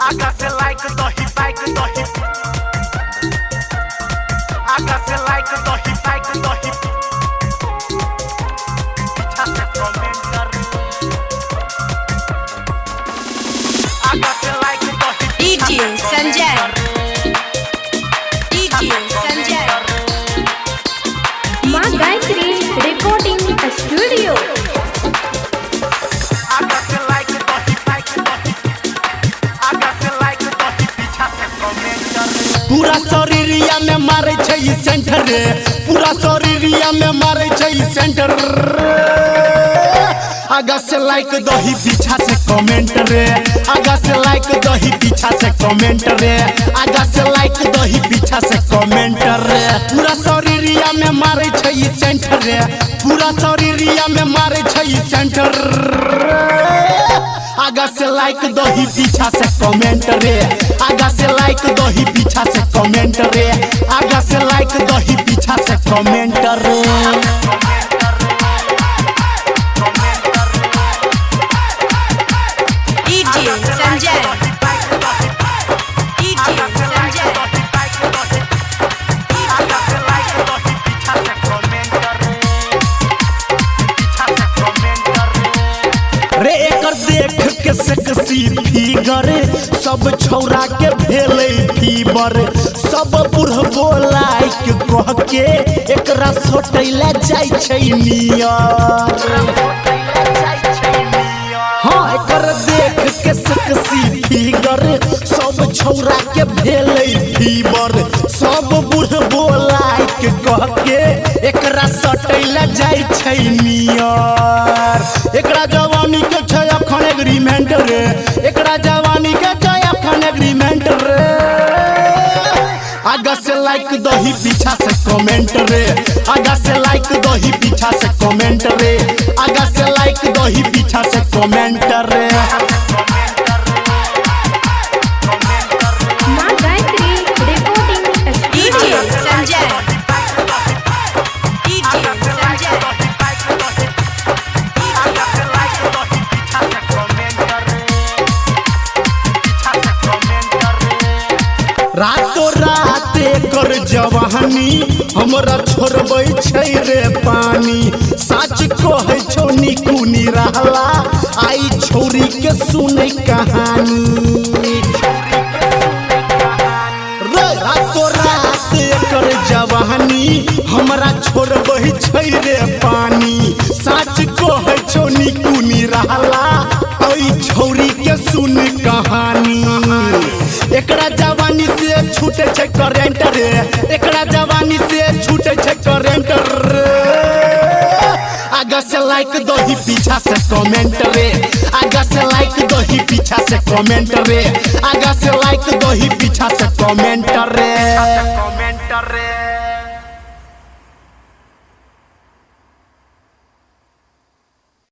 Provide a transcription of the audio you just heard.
आगा से लाइक दही बाइक दही आगा से लाइक दही बाइक दही पीछा से कमेंट कर आगा से लाइक दही DJ संजय माँ गायत्री रिकॉर्डिंग स्टूडियो। आगा से लाइक दही बाइक दही आगा से लाइक दही पीछा से कमेंट कर पूरा शरीरिया में मारे छै ई सेंटर रे, पूरा शरीरिया में मारे छै ई सेंटर। आगा से लाइक दही पीछा से कमेंट रे, आगा से लाइक दही पीछा से कमेंट रे, आगा से लाइक दही पीछा से कमेंट रे। पूरा शरीरिया में मारे छै ई सेंटर रे, पूरा शरीरिया में मारे छै ई सेंटर। आगा से लाइक दही पीछा से कमेंट रे, आगा से लाइक दही पीछा से कमेंट रे, आगा से लाइक दही पीछा से कमेंट रे। DJ संजय DJ संजय आगा से लाइक दही पीछा से कमेंट कर पीछा से कमेंट कर रे एकर देख के सेक्सी फिगर सब छौरा के भेले फीवर। सब बुढ़बो लाइक कह के एकरा सोटैला जाय छै नियर। हाँ एकर देख के सेक्सी फिगर सब छौरा के भेले फीवर। सब बुढ़बो लाइक कह के एकरा सोटैला जाय छै नियर। एकरा जवानी के छै अखन एग्रीमेंट रे, एकरा जवानी के छै अखन एग्रीमेंट रे। आगा से लाइक दही पीछा से कमेंट रे, आगा से लाइक दही पीछा से कमेंट रे, आगा से लाइक दही पीछा से कमेंट रे। माँ Gayatri recording DJ studio. Sanjay DJ Sanjay रातों रात एकर जवानी हमरा छोड़बै छै रे पानी। सच कहै छौ निकू निराला आई छोरी के सुनै कहानी। रे रातों रात एकर जवानी हमरा छोड़बै छै रे पानी। सच कहै छौ निकू निराला आई छोरी के सुन कहानी। एकरा जवानी से छूटे छै करेंट रे, एकरा जवानी से छूटे छै करेंट रे। आगा से लाइक दही पीछा से कमेंट रे, आगा से लाइक दही पीछा से कमेंट रे, आगा से लाइक दही पीछा से कमेंट रे। कमेंट रे